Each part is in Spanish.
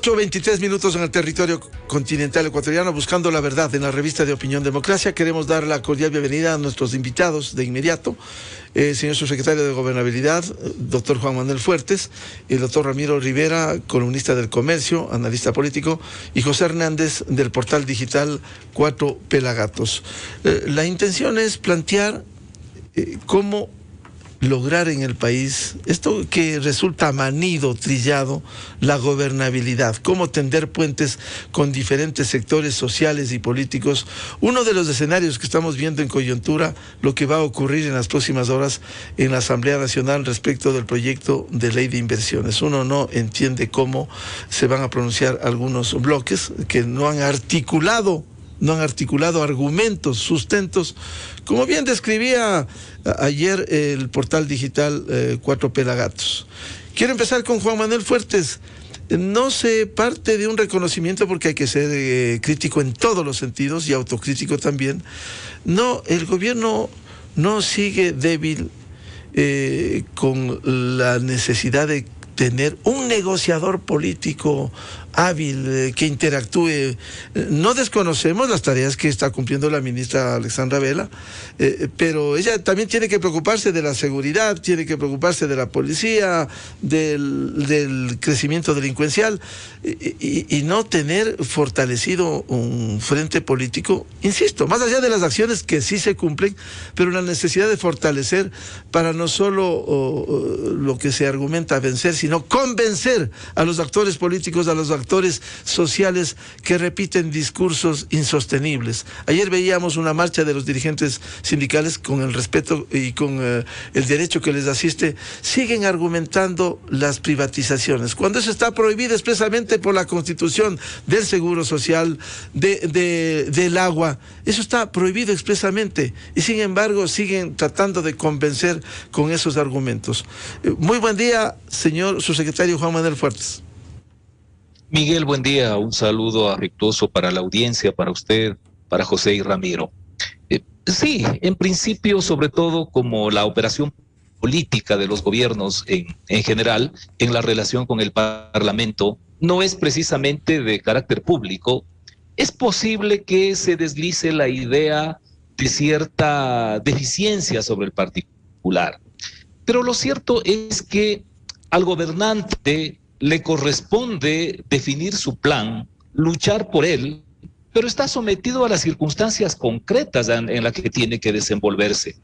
8:23 en el territorio continental ecuatoriano, buscando la verdad en la revista de Opinión Democracia. Queremos dar la cordial bienvenida a nuestros invitados de inmediato. Señor subsecretario de Gobernabilidad, doctor Juan Manuel Fuertes, el doctor Ramiro Rivera, columnista del Comercio, analista político, y José Hernández del portal digital Cuatro Pelagatos. La intención es plantear cómo lograr en el país esto que resulta manido, trillado, la gobernabilidad, cómo tender puentes con diferentes sectores sociales y políticos. Uno de los escenarios que estamos viendo en coyuntura, lo que va a ocurrir en las próximas horas en la Asamblea Nacional respecto del proyecto de ley de inversiones. Uno no entiende cómo se van a pronunciar algunos bloques que no han articulado argumentos, sustentos, como bien describía ayer el portal digital Cuatro Pelagatos. Quiero empezar con Juan Manuel Fuertes. No se parte de un reconocimiento, porque hay que ser crítico en todos los sentidos y autocrítico también. No, el gobierno no sigue débil con la necesidad de tener un negociador político hábil que interactúe. No desconocemos las tareas que está cumpliendo la ministra Alexandra Vela, pero ella también tiene que preocuparse de la seguridad, tiene que preocuparse de la policía, del crecimiento delincuencial, y no tener fortalecido un frente político, insisto, más allá de las acciones que sí se cumplen, pero la necesidad de fortalecer para no solo lo que se argumenta vencer, sino convencer a los actores políticos, a los actores sociales que repiten discursos insostenibles. Ayer veíamos una marcha de los dirigentes sindicales, con el respeto y con el derecho que les asiste, siguen argumentando las privatizaciones, cuando eso está prohibido expresamente por la Constitución, del Seguro Social, del agua. Eso está prohibido expresamente, y sin embargo siguen tratando de convencer con esos argumentos. Muy buen día, señor subsecretario Juan Manuel Fuertes. Miguel, buen día. Un saludo afectuoso para la audiencia, para usted, para José y Ramiro. Sí, en principio, sobre todo como la operación política de los gobiernos en general, en la relación con el Parlamento, no es precisamente de carácter público. Es posible que se deslice la idea de cierta deficiencia sobre el particular. Pero lo cierto es que al gobernante le corresponde definir su plan, luchar por él, pero está sometido a las circunstancias concretas en las que tiene que desenvolverse.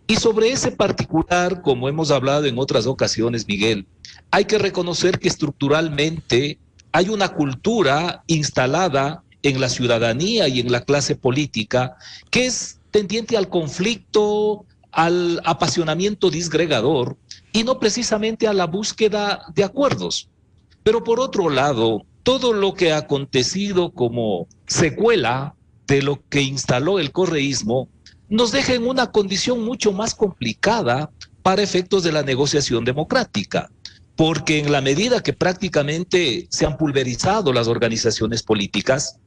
Y sobre ese particular, como hemos hablado en otras ocasiones, Miguel, hay que reconocer que estructuralmente hay una cultura instalada en la ciudadanía y en la clase política que es tendiente al conflicto, al apasionamiento disgregador y no precisamente a la búsqueda de acuerdos. Pero por otro lado, todo lo que ha acontecido como secuela de lo que instaló el correísmo nos deja en una condición mucho más complicada para efectos de la negociación democrática, porque en la medida que prácticamente se han pulverizado las organizaciones políticas,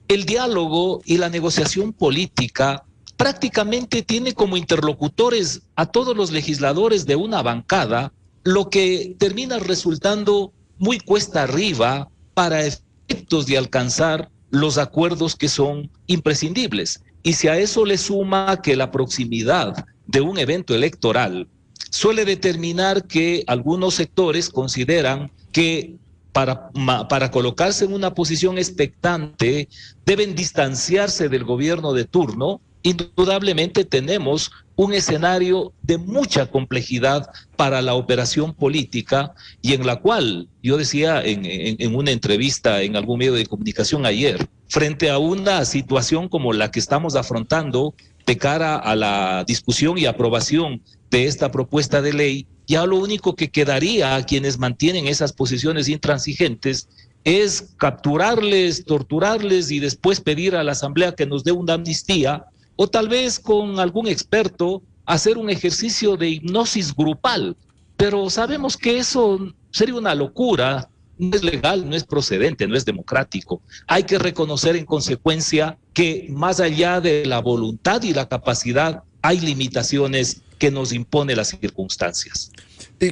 el diálogo y la negociación política prácticamente tiene como interlocutores a todos los legisladores de una bancada, lo que termina resultando muy cuesta arriba para efectos de alcanzar los acuerdos que son imprescindibles. Y si a eso le suma que la proximidad de un evento electoral suele determinar que algunos sectores consideran que para colocarse en una posición expectante deben distanciarse del gobierno de turno, indudablemente tenemos un escenario de mucha complejidad para la operación política, y en la cual yo decía en una entrevista en algún medio de comunicación ayer, frente a una situación como la que estamos afrontando de cara a la discusión y aprobación de esta propuesta de ley, ya lo único que quedaría a quienes mantienen esas posiciones intransigentes es capturarles, torturarles y después pedir a la Asamblea que nos dé una amnistía, o tal vez con algún experto hacer un ejercicio de hipnosis grupal. Pero sabemos que eso sería una locura, no es legal, no es procedente, no es democrático. Hay que reconocer en consecuencia que más allá de la voluntad y la capacidad, hay limitaciones que nos imponen las circunstancias.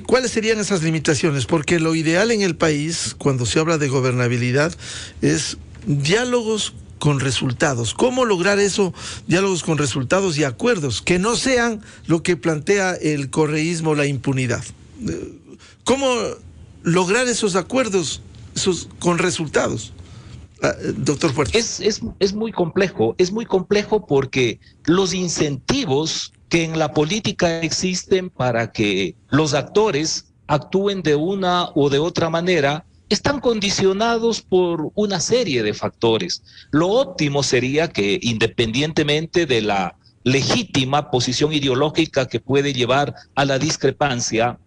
¿Cuáles serían esas limitaciones? Porque lo ideal en el país, cuando se habla de gobernabilidad, es diálogos con resultados. ¿Cómo lograr eso? Diálogos con resultados y acuerdos, que no sean lo que plantea el correísmo, la impunidad. ¿Cómo lograr esos acuerdos con resultados? Doctor Fuertes. Es muy complejo porque los incentivos que en la política existen para que los actores actúen de una o de otra manera están condicionados por una serie de factores. Lo óptimo sería que, independientemente de la legítima posición ideológica que puede llevar a la discrepancia,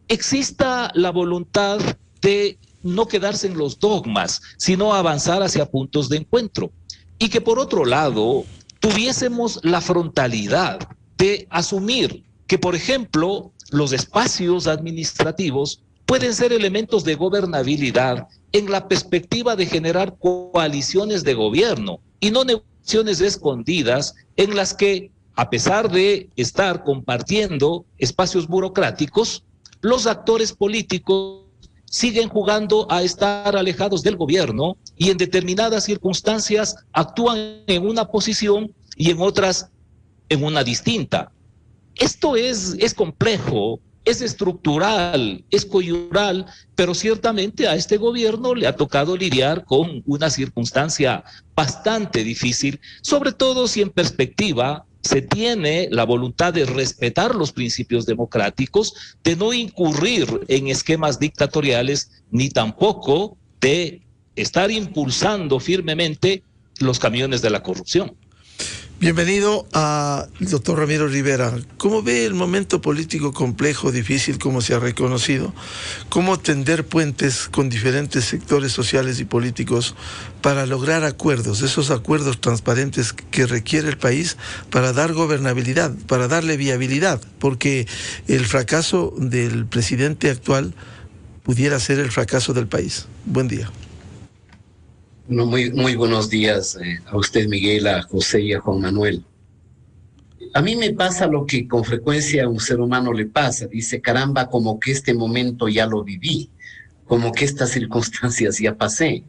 exista la voluntad de no quedarse en los dogmas, sino avanzar hacia puntos de encuentro. Y que por otro lado, tuviésemos la frontalidad de asumir que, por ejemplo, los espacios administrativos pueden ser elementos de gobernabilidad en la perspectiva de generar coaliciones de gobierno y no negociaciones escondidas en las que, a pesar de estar compartiendo espacios burocráticos, los actores políticos siguen jugando a estar alejados del gobierno y en determinadas circunstancias actúan en una posición y en otras en una distinta. Esto es complejo, es estructural, es coyuntural, pero ciertamente a este gobierno le ha tocado lidiar con una circunstancia bastante difícil, sobre todo si en perspectiva se tiene la voluntad de respetar los principios democráticos, de no incurrir en esquemas dictatoriales, ni tampoco de estar impulsando firmemente los camiones de la corrupción. Bienvenido a doctor Ramiro Rivera. ¿Cómo ve el momento político complejo, difícil, como se ha reconocido? ¿Cómo tender puentes con diferentes sectores sociales y políticos para lograr acuerdos, esos acuerdos transparentes que requiere el país para dar gobernabilidad, para darle viabilidad? Porque el fracaso del presidente actual pudiera ser el fracaso del país. Buen día. No, muy buenos días a usted, Miguel, a José y a Juan Manuel. A mí me pasa lo que con frecuencia a un ser humano le pasa. Dice, caramba, como que este momento ya lo viví, como que estas circunstancias ya pasé.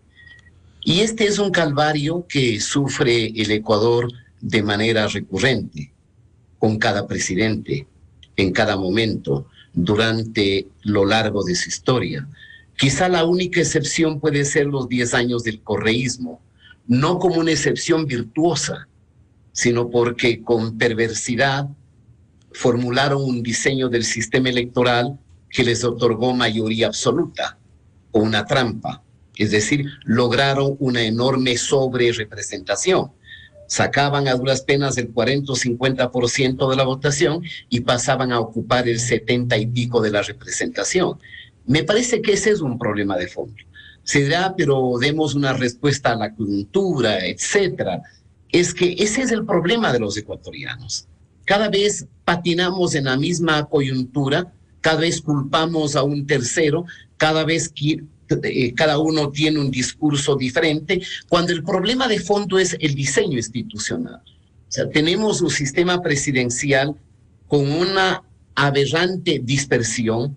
Y este es un calvario que sufre el Ecuador de manera recurrente, con cada presidente, en cada momento, durante lo largo de su historia. Quizá la única excepción puede ser los 10 años del correísmo, no como una excepción virtuosa, sino porque con perversidad formularon un diseño del sistema electoral que les otorgó mayoría absoluta, o una trampa, es decir, lograron una enorme sobrerepresentación. Sacaban a duras penas el 40 o 50% de la votación y pasaban a ocupar el 70 y pico de la representación. Me parece que ese es un problema de fondo. Se dirá, pero demos una respuesta a la coyuntura, etcétera. Es que ese es el problema de los ecuatorianos. Cada vez patinamos en la misma coyuntura, cada vez culpamos a un tercero, cada vez cada uno tiene un discurso diferente, cuando el problema de fondo es el diseño institucional. O sea, tenemos un sistema presidencial con una aberrante dispersión,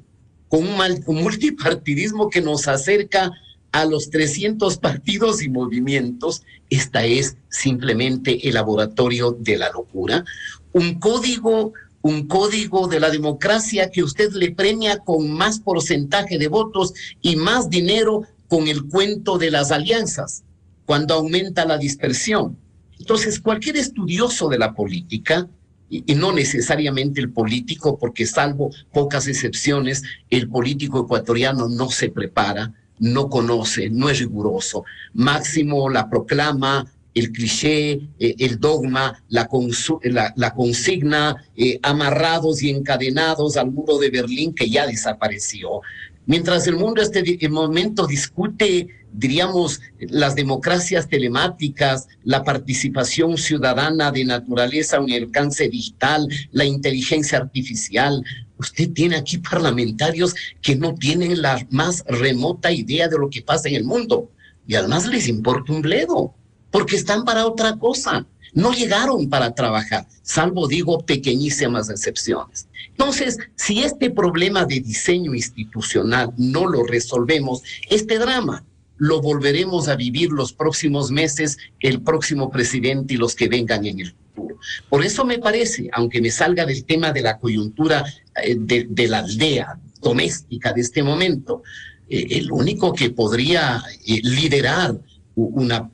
con un multipartidismo que nos acerca a los 300 partidos y movimientos. Esta es simplemente el laboratorio de la locura. Un código de la democracia que usted le premia con más porcentaje de votos y más dinero con el cuento de las alianzas, cuando aumenta la dispersión. Entonces, cualquier estudioso de la política, y no necesariamente el político, porque salvo pocas excepciones, el político ecuatoriano no se prepara, no conoce, no es riguroso. Máximo la proclama, el cliché, el dogma, la consigna, amarrados y encadenados al muro de Berlín, que ya desapareció. Mientras el mundo en este momento discute, diríamos, las democracias telemáticas, la participación ciudadana de naturaleza, un alcance digital, la inteligencia artificial, usted tiene aquí parlamentarios que no tienen la más remota idea de lo que pasa en el mundo. Y además les importa un bledo, porque están para otra cosa. no llegaron para trabajar, salvo, digo, pequeñísimas excepciones. Entonces, si este problema de diseño institucional no lo resolvemos, este drama lo volveremos a vivir los próximos meses, el próximo presidente y los que vengan en el futuro. Por eso me parece, aunque me salga del tema de la coyuntura de la aldea doméstica de este momento, el único que podría liderar una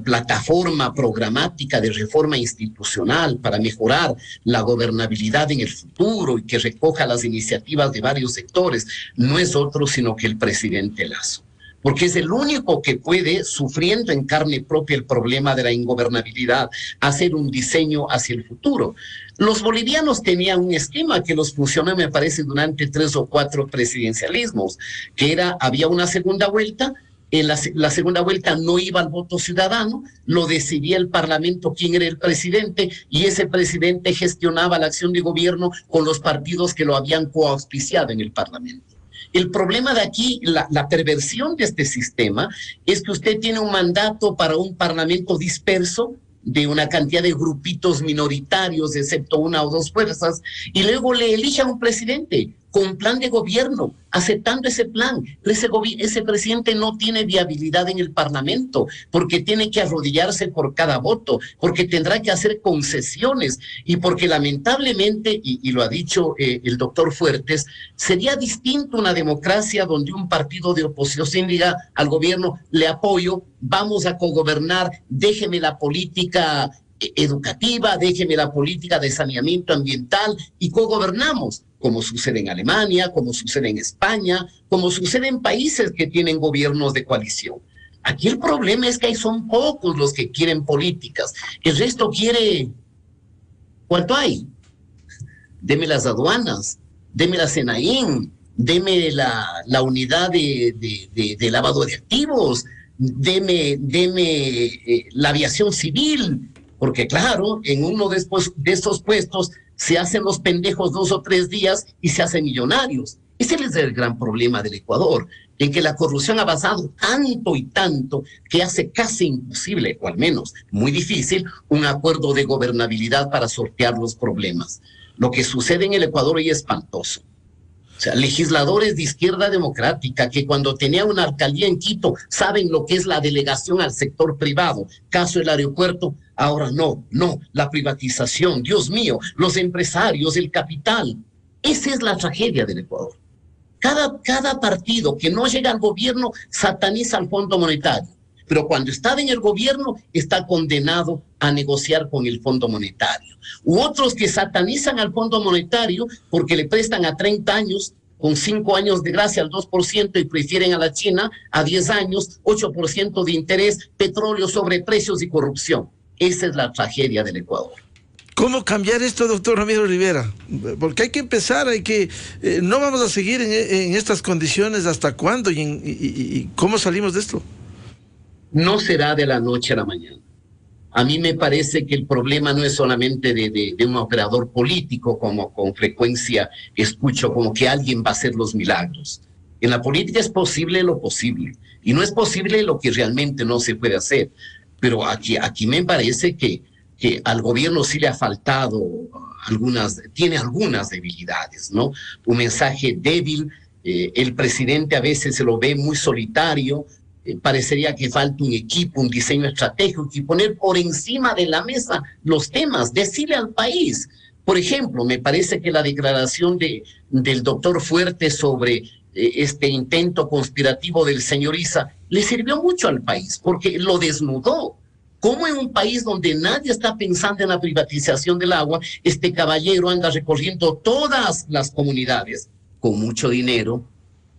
plataforma programática de reforma institucional para mejorar la gobernabilidad en el futuro y que recoja las iniciativas de varios sectores, no es otro sino que el presidente Lasso. Porque es el único que puede, sufriendo en carne propia el problema de la ingobernabilidad, hacer un diseño hacia el futuro. Los bolivianos tenían un esquema que los funcionó, me parece, durante 3 o 4 presidencialismos, que era, había una segunda vuelta. En la segunda vuelta no iba al voto ciudadano, lo decidía el Parlamento quién era el presidente, y ese presidente gestionaba la acción de gobierno con los partidos que lo habían coauspiciado en el Parlamento. El problema de aquí, la perversión de este sistema, es que usted tiene un mandato para un Parlamento disperso, de una cantidad de grupitos minoritarios, excepto 1 o 2 fuerzas, y luego le elige a un presidente con plan de gobierno, aceptando ese plan. Ese presidente no tiene viabilidad en el Parlamento, porque tiene que arrodillarse por cada voto, porque tendrá que hacer concesiones, y porque lamentablemente, y lo ha dicho el doctor Fuertes, sería distinto una democracia donde un partido de oposición diga al gobierno, le apoyo, vamos a cogobernar, déjeme la política educativa, déjeme la política de saneamiento ambiental y cogobernamos, como sucede en Alemania, como sucede en España, como sucede en países que tienen gobiernos de coalición. Aquí el problema es que son pocos los que quieren políticas, el resto quiere, ¿cuánto hay? Deme las aduanas, deme la SENAIN, deme la unidad de lavado de activos, deme la aviación civil, porque claro, en uno de estos puestos se hacen los pendejos 2 o 3 días y se hacen millonarios. Ese es el gran problema del Ecuador, en que la corrupción ha avanzado tanto y tanto que hace casi imposible, o al menos muy difícil, un acuerdo de gobernabilidad para sortear los problemas. Lo que sucede en el Ecuador es espantoso. O sea, legisladores de izquierda democrática que cuando tenía una alcaldía en Quito saben lo que es la delegación al sector privado, caso el aeropuerto, ahora no, la privatización, Dios mío, los empresarios, el capital. Esa es la tragedia del Ecuador. Cada partido que no llega al gobierno sataniza al Fondo Monetario, pero cuando está en el gobierno está condenado a negociar con el Fondo Monetario. U otros que satanizan al Fondo Monetario porque le prestan a 30 años, con 5 años de gracia al 2% y prefieren a la China a 10 años, 8% de interés, petróleo, sobreprecios y corrupción. Esa es la tragedia del Ecuador. ¿Cómo cambiar esto, doctor Ramiro Rivera? Porque hay que empezar, no vamos a seguir en estas condiciones hasta cuándo y cómo salimos de esto. No será de la noche a la mañana. A mí me parece que el problema no es solamente de un operador político, como con frecuencia escucho, como que alguien va a hacer los milagros. En la política es posible lo posible, y no es posible lo que realmente no se puede hacer. Pero aquí me parece que al gobierno sí le ha faltado tiene algunas debilidades, ¿no? Un mensaje débil, el presidente a veces se lo ve muy solitario, parecería que falta un equipo, un diseño estratégico y poner por encima de la mesa los temas, decirle al país. Por ejemplo, me parece que la declaración del doctor Fuertes sobre este intento conspirativo del señor Issa le sirvió mucho al país porque lo desnudó. ¿Cómo en un país donde nadie está pensando en la privatización del agua, este caballero anda recorriendo todas las comunidades con mucho dinero?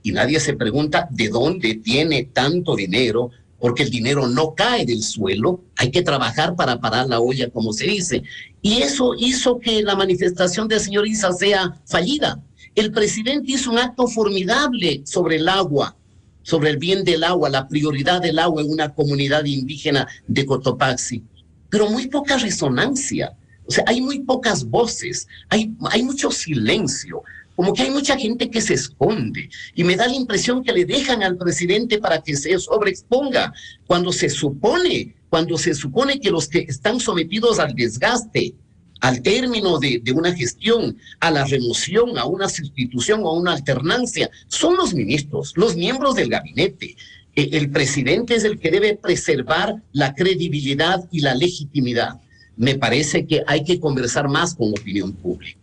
Y nadie se pregunta de dónde tiene tanto dinero, porque el dinero no cae del suelo, hay que trabajar para parar la olla, como se dice. Y eso hizo que la manifestación del señor Issa sea fallida. El presidente hizo un acto formidable sobre el agua, sobre el bien del agua, la prioridad del agua en una comunidad indígena de Cotopaxi, pero muy poca resonancia. O sea, hay muy pocas voces, hay mucho silencio. Como que hay mucha gente que se esconde y me da la impresión que le dejan al presidente para que se sobreexponga cuando se supone cuando se supone que los que están sometidos al desgaste, al término de una gestión, a la remoción, a una sustitución o a una alternancia, son los ministros, los miembros del gabinete. El presidente es el que debe preservar la credibilidad y la legitimidad. Me parece que hay que conversar más con opinión pública.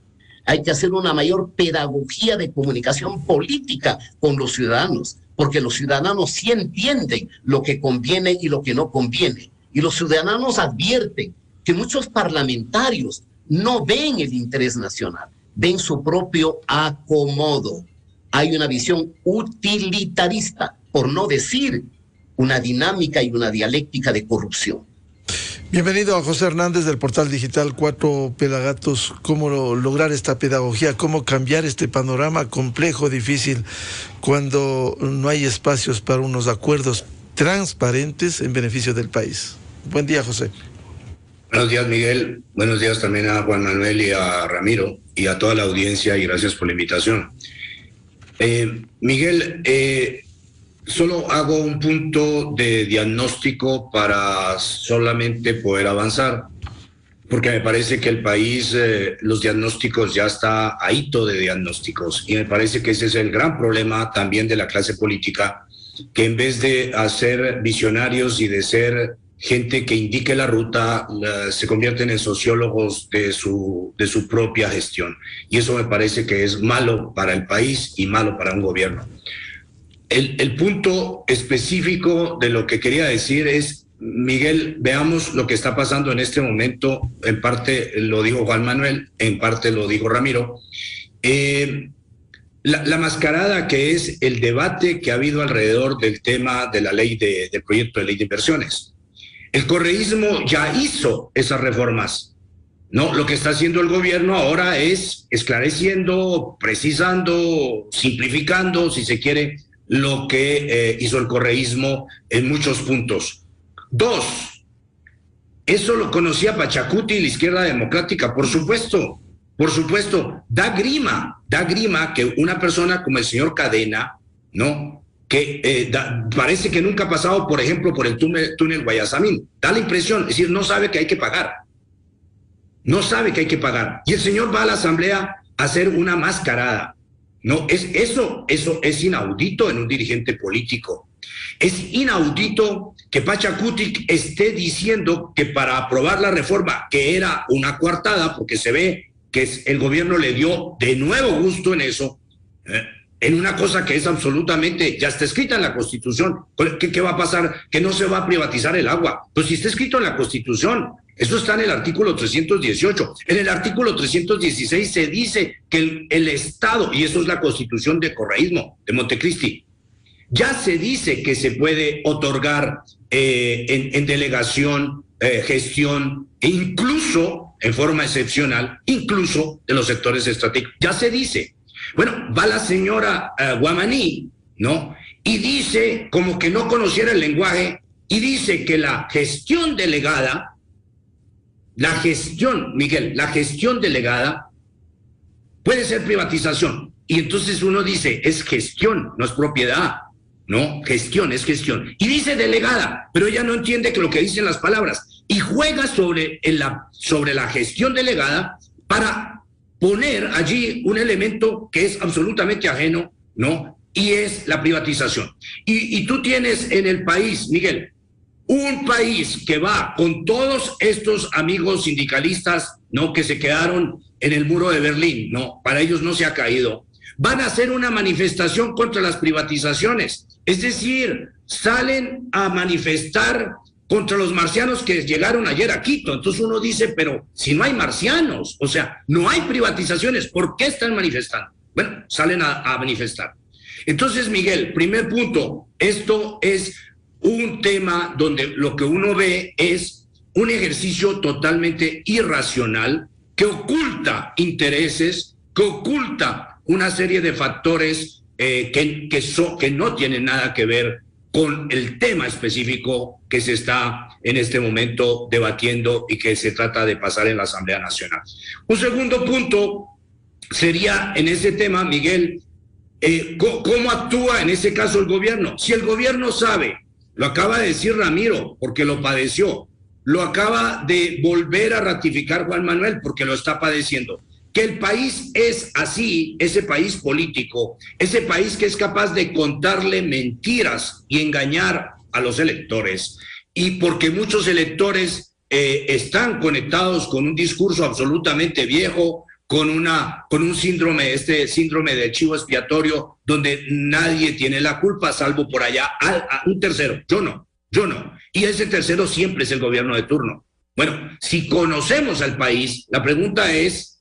Hay que hacer una mayor pedagogía de comunicación política con los ciudadanos, porque los ciudadanos sí entienden lo que conviene y lo que no conviene. Y los ciudadanos advierten que muchos parlamentarios no ven el interés nacional, ven su propio acomodo. Hay una visión utilitarista, por no decir una dinámica y una dialéctica de corrupción. Bienvenido a José Hernández del portal digital Cuatro Pelagatos. ¿Cómo lograr esta pedagogía? ¿Cómo cambiar este panorama complejo, difícil, cuando no hay espacios para unos acuerdos transparentes en beneficio del país? Buen día, José. Buenos días, Miguel. Buenos días también a Juan Manuel y a Ramiro y a toda la audiencia, y gracias por la invitación. Miguel, solo hago un punto de diagnóstico para solamente poder avanzar, porque me parece que el país, los diagnósticos ya está ahito de diagnósticos, y me parece que ese es el gran problema también de la clase política, que en vez de hacer visionarios y de ser gente que indique la ruta, se convierten en sociólogos de su propia gestión, y eso me parece que es malo para el país y malo para un gobierno. El punto específico de lo que quería decir es, Miguel, veamos lo que está pasando en este momento. En parte lo dijo Juan Manuel, en parte lo dijo Ramiro. La mascarada que es el debate que ha habido alrededor del tema de la ley del proyecto de ley de inversiones. El correísmo ya hizo esas reformas, ¿no? Lo que está haciendo el gobierno ahora es esclareciendo, precisando, simplificando, si se quiere, lo que hizo el correísmo en muchos puntos. 2, eso lo conocía Pachacuti y la izquierda democrática, por supuesto, da grima que una persona como el señor Cadena, ¿no?, que parece que nunca ha pasado, por ejemplo, por el túnel Guayasamín, da la impresión, es decir, no sabe que hay que pagar, y el señor va a la asamblea a hacer una mascarada. No, eso es inaudito en un dirigente político. Es inaudito que Pachacuti esté diciendo que para aprobar la reforma, que era una coartada, porque se ve que el gobierno le dio de nuevo gusto en eso, en una cosa que es absolutamente, ya está escrita en la Constitución. ¿Qué va a pasar? Que no se va a privatizar el agua. Pues si está escrito en la Constitución, eso está en el artículo 318. En el artículo 316 se dice que el Estado, y eso es la Constitución de correísmo de Montecristi, ya se dice que se puede otorgar en delegación, gestión, e incluso en forma excepcional, incluso de los sectores estratégicos. Ya se dice. Bueno, va la señora Guamaní, ¿no?, y dice, como que no conociera el lenguaje, y dice que la gestión delegada, Miguel, la gestión delegada puede ser privatización. Y entonces uno dice, es gestión, no es propiedad. No, gestión, es gestión. Y dice delegada, pero ella no entiende que lo que dicen las palabras. Y juega sobre la gestión delegada para poner allí un elemento que es absolutamente ajeno, ¿no? Y es la privatización. Y tú tienes en el país, Miguel, un país que va con todos estos amigos sindicalistas, ¿no?, que se quedaron en el muro de Berlín, ¿no? Para ellos no se ha caído. Van a hacer una manifestación contra las privatizaciones. Es decir, salen a manifestar contra los marcianos que llegaron ayer a Quito. Entonces uno dice, pero si no hay marcianos, o sea, no hay privatizaciones, ¿por qué están manifestando? Bueno, salen a manifestar. Entonces, Miguel, primer punto, esto es un tema donde lo que uno ve es un ejercicio totalmente irracional que oculta intereses, que oculta una serie de factores que no tienen nada que ver con el tema específico que se está en este momento debatiendo y que se trata de pasar en la Asamblea Nacional. Un segundo punto sería en ese tema, Miguel, ¿cómo actúa en ese caso el gobierno? Si el gobierno sabe Lo acaba de decir Ramiro, porque lo padeció. Lo acaba de volver a ratificar Juan Manuel, porque lo está padeciendo. Que el país es así, ese país político, ese país que es capaz de contarle mentiras y engañar a los electores. Y porque muchos electores están conectados con un discurso absolutamente viejo, con un síndrome, este síndrome del chivo expiatorio, donde nadie tiene la culpa, salvo por allá a un tercero. Yo no. Y ese tercero siempre es el gobierno de turno. Bueno, si conocemos al país, la pregunta es,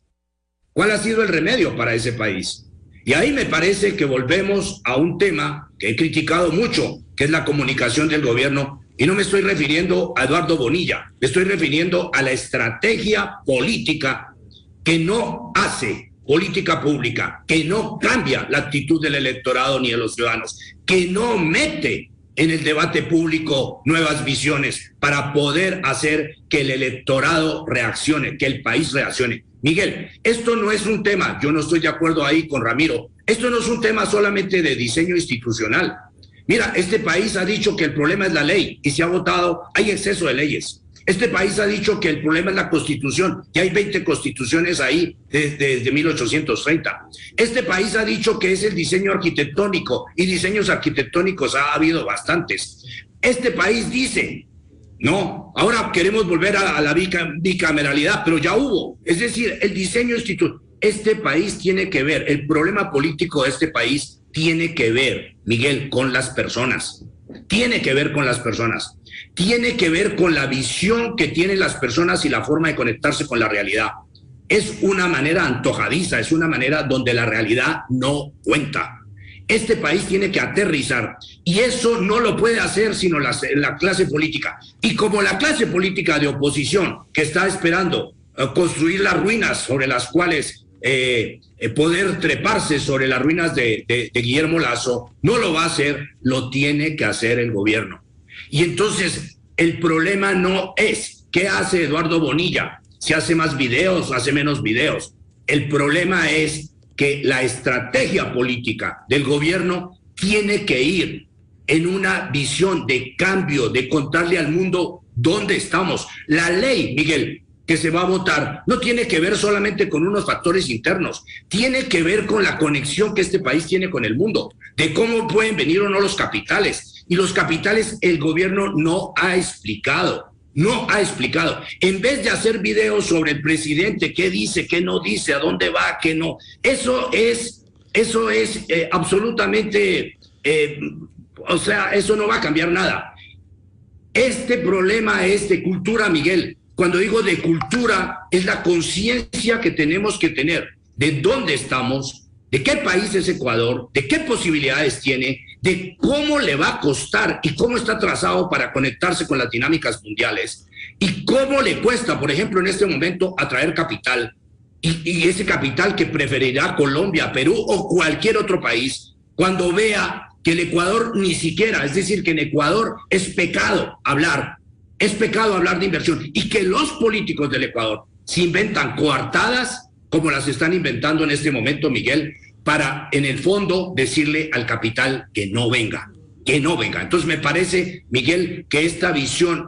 ¿cuál ha sido el remedio para ese país? Y ahí me parece que volvemos a un tema que he criticado mucho, que es la comunicación del gobierno. Y no me estoy refiriendo a Eduardo Bonilla, me estoy refiriendo a la estrategia política que no hace política pública, que no cambia la actitud del electorado ni de los ciudadanos, que no mete en el debate público nuevas visiones para poder hacer que el electorado reaccione, que el país reaccione. Miguel, esto no es un tema, yo no estoy de acuerdo ahí con Ramiro, esto no es un tema solamente de diseño institucional. Mira, este país ha dicho que el problema es la ley y se ha votado, hay exceso de leyes. Este país ha dicho que el problema es la Constitución, y hay 20 constituciones ahí desde 1830. Este país ha dicho que es el diseño arquitectónico, y diseños arquitectónicos ha habido bastantes. Este país dice, no, ahora queremos volver a la bicameralidad, pero ya hubo. Es decir, el diseño institucional. Este país tiene que ver, el problema político de este país tiene que ver, Miguel, con las personas. Tiene que ver con las personas. Tiene que ver con la visión que tienen las personas y la forma de conectarse con la realidad. Es una manera antojadiza, es una manera donde la realidad no cuenta. Este país tiene que aterrizar, y eso no lo puede hacer sino la clase política. Y como la clase política de oposición, que está esperando construir las ruinas sobre las cuales poder treparse sobre las ruinas de Guillermo Lasso, no lo va a hacer, lo tiene que hacer el gobierno. Y entonces el problema no es qué hace Eduardo Bonilla, si hace más videos, hace menos videos. El problema es que la estrategia política del gobierno tiene que ir en una visión de cambio, de contarle al mundo dónde estamos. La ley, Miguel, que se va a votar no tiene que ver solamente con unos factores internos, tiene que ver con la conexión que este país tiene con el mundo, de cómo pueden venir o no los capitales. Y los capitales el gobierno no ha explicado. En vez de hacer videos sobre el presidente, qué dice, qué no dice, a dónde va, qué no, eso es absolutamente, eso no va a cambiar nada. Este problema es de cultura, Miguel. Cuando digo de cultura, es la conciencia que tenemos que tener de dónde estamos, de qué país es Ecuador, de qué posibilidades tiene, de cómo le va a costar y cómo está trazado para conectarse con las dinámicas mundiales, y cómo le cuesta, por ejemplo, en este momento atraer capital, y ese capital que preferirá Colombia, Perú o cualquier otro país, cuando vea que el Ecuador ni siquiera, es decir, que en Ecuador es pecado hablar de inversión, y que los políticos del Ecuador se inventan coartadas como las están inventando en este momento, Miguel, para en el fondo decirle al capital que no venga. Entonces me parece, Miguel, que esta visión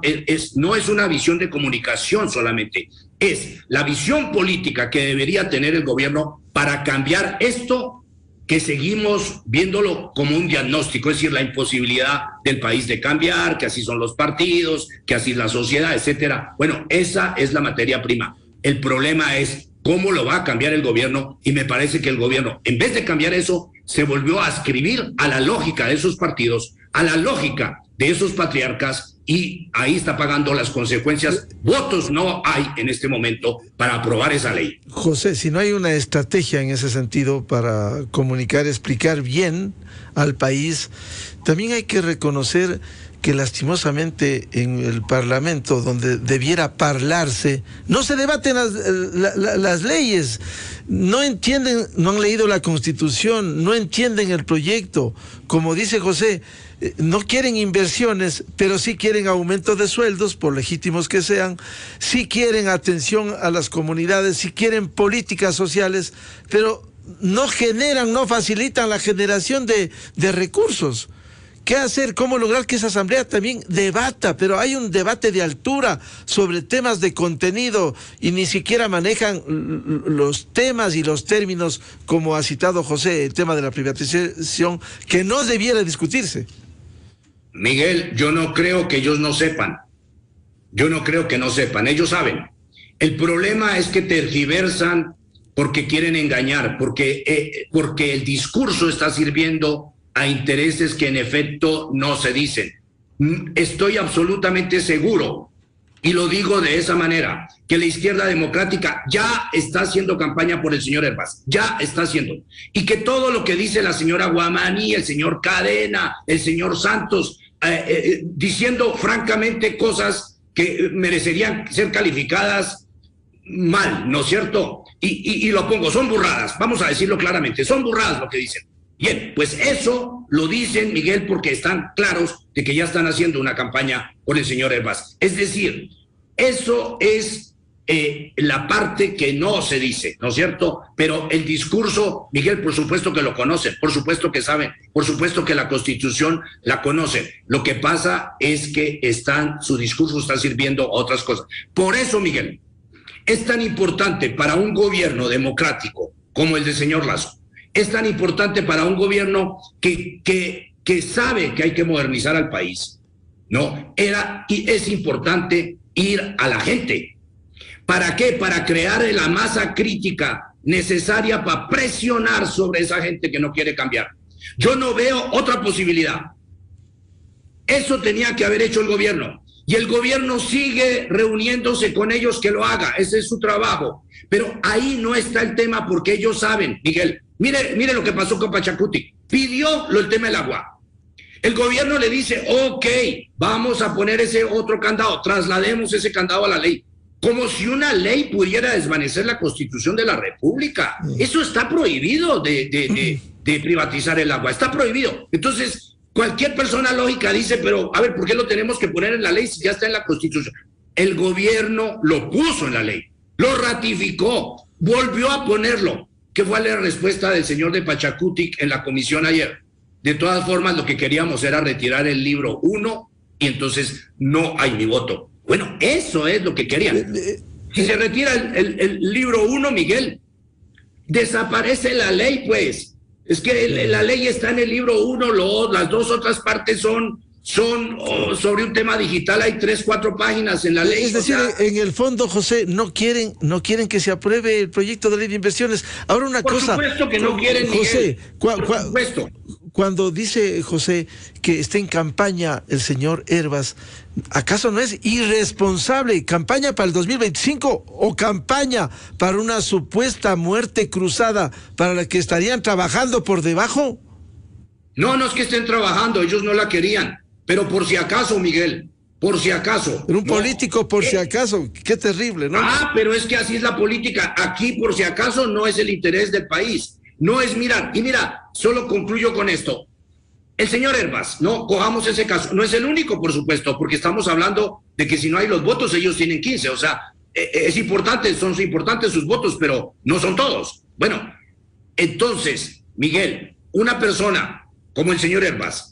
no es una visión de comunicación solamente, es la visión política que debería tener el gobierno para cambiar esto que seguimos viéndolo como un diagnóstico, es decir, la imposibilidad del país de cambiar, que así son los partidos, que así es la sociedad, etcétera. Bueno, esa es la materia prima. El problema es cómo lo va a cambiar el gobierno, y me parece que el gobierno, en vez de cambiar eso, se volvió a ascribir a la lógica de esos partidos, a la lógica de esos patriarcas, y ahí está pagando las consecuencias. Votos no hay en este momento para aprobar esa ley. José, si no hay una estrategia en ese sentido para comunicar, explicar bien al país, también hay que reconocer que lastimosamente en el Parlamento, donde debiera parlarse, no se debaten las leyes, no entienden, no han leído la Constitución, no entienden el proyecto. Como dice José, no quieren inversiones, pero sí quieren aumento de sueldos, por legítimos que sean, sí quieren atención a las comunidades, sí quieren políticas sociales, pero no generan, no facilitan la generación de recursos. ¿Qué hacer? ¿Cómo lograr que esa asamblea también debata? Pero hay un debate de altura sobre temas de contenido y ni siquiera manejan los temas y los términos, como ha citado José, el tema de la privatización, que no debiera discutirse. Miguel, yo no creo que ellos no sepan. Yo no creo que no sepan. Ellos saben. El problema es que tergiversan porque quieren engañar, porque el discurso está sirviendo a intereses que en efecto no se dicen. Estoy absolutamente seguro, y lo digo de esa manera, que la izquierda democrática ya está haciendo campaña por el señor Hervás, ya está haciendo. Y que todo lo que dice la señora Guamaní, el señor Cadena, el señor Santos, diciendo francamente cosas que merecerían ser calificadas mal, ¿no es cierto? Y lo pongo, son burradas, vamos a decirlo claramente, son burradas lo que dicen. Bien, pues eso lo dicen, Miguel, porque están claros de que ya están haciendo una campaña por el señor Hervás. Es decir, eso es la parte que no se dice, ¿no es cierto? Pero el discurso, Miguel, por supuesto que lo conocen, por supuesto que saben, por supuesto que la Constitución la conocen. Lo que pasa es que su discurso está sirviendo a otras cosas. Por eso, Miguel, es tan importante para un gobierno democrático como el del señor Lasso. Es tan importante para un gobierno que sabe que hay que modernizar al país, ¿no? Y es importante ir a la gente. ¿Para qué? Para crear la masa crítica necesaria para presionar sobre esa gente que no quiere cambiar. Yo no veo otra posibilidad. Eso tenía que haber hecho el gobierno. Y el gobierno sigue reuniéndose con ellos, que lo haga. Ese es su trabajo. Pero ahí no está el tema, porque ellos saben, Miguel. Mire lo que pasó con Pachacuti. Pidió el tema del agua. El gobierno le dice, ok, vamos a poner ese otro candado, traslademos ese candado a la ley. Como si una ley pudiera desvanecer la Constitución de la República. Eso está prohibido de privatizar el agua, está prohibido. Entonces, cualquier persona lógica dice, pero a ver, ¿por qué lo tenemos que poner en la ley si ya está en la Constitución? El gobierno lo puso en la ley, lo ratificó, volvió a ponerlo. ¿Qué fue la respuesta del señor de Pachacuti en la comisión ayer? De todas formas, lo que queríamos era retirar el libro 1 y entonces no hay mi voto. Bueno, eso es lo que querían. Si se retira el libro 1, Miguel, desaparece la ley, pues. Es que la ley está en el libro 1, las dos otras partes son sobre un tema digital, hay 3, 4 páginas en la ley. Es decir, en el fondo, José, no quieren que se apruebe el proyecto de ley de inversiones. Ahora una cosa. Por supuesto que no quieren, José, por supuesto. Cuando dice José que está en campaña el señor Hervás, ¿acaso no es irresponsable campaña para el 2025 o campaña para una supuesta muerte cruzada para la que estarían trabajando por debajo? No es que estén trabajando, ellos no la querían. Pero por si acaso, Miguel, por si acaso. Pero un político por si acaso, qué terrible, ¿no? Pero es que así es la política. Aquí por si acaso no es el interés del país. No es mirar. Y mira, solo concluyo con esto. El señor Hervás, no, cojamos ese caso. No es el único, por supuesto, porque estamos hablando de que si no hay los votos, ellos tienen 15. O sea, es importante, son importantes sus votos, pero no son todos. Bueno, entonces, Miguel, una persona como el señor Hervás,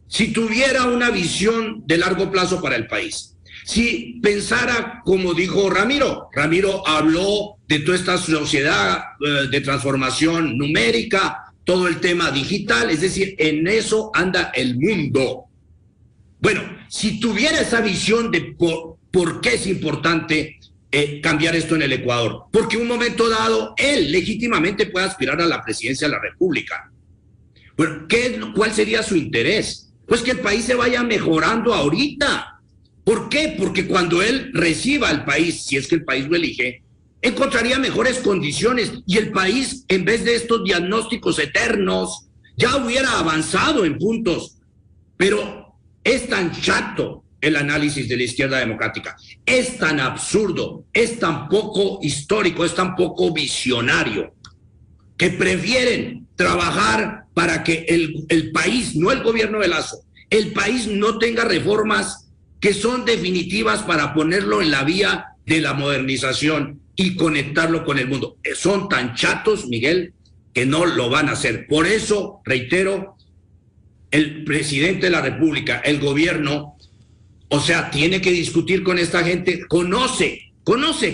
si tuviera una visión de largo plazo para el país, si pensara como dijo Ramiro habló de toda esta sociedad de transformación numérica, todo el tema digital, es decir, en eso anda el mundo. Bueno, si tuviera esa visión de por qué es importante cambiar esto en el Ecuador, porque en un momento dado él legítimamente puede aspirar a la presidencia de la República. Bueno, ¿cuál sería su interés? Pues que el país se vaya mejorando ahorita. ¿Por qué? Porque cuando él reciba al país, si es que el país lo elige, encontraría mejores condiciones y el país, en vez de estos diagnósticos eternos, ya hubiera avanzado en puntos. Pero es tan chato el análisis de la izquierda democrática, es tan absurdo, es tan poco histórico, es tan poco visionario, que prefieren trabajar para que el país, no el gobierno de Lasso, el país no tenga reformas que son definitivas para ponerlo en la vía de la modernización y conectarlo con el mundo. Son tan chatos, Miguel, que no lo van a hacer. Por eso, reitero, el presidente de la República, el gobierno, o sea, tiene que discutir con esta gente, conoce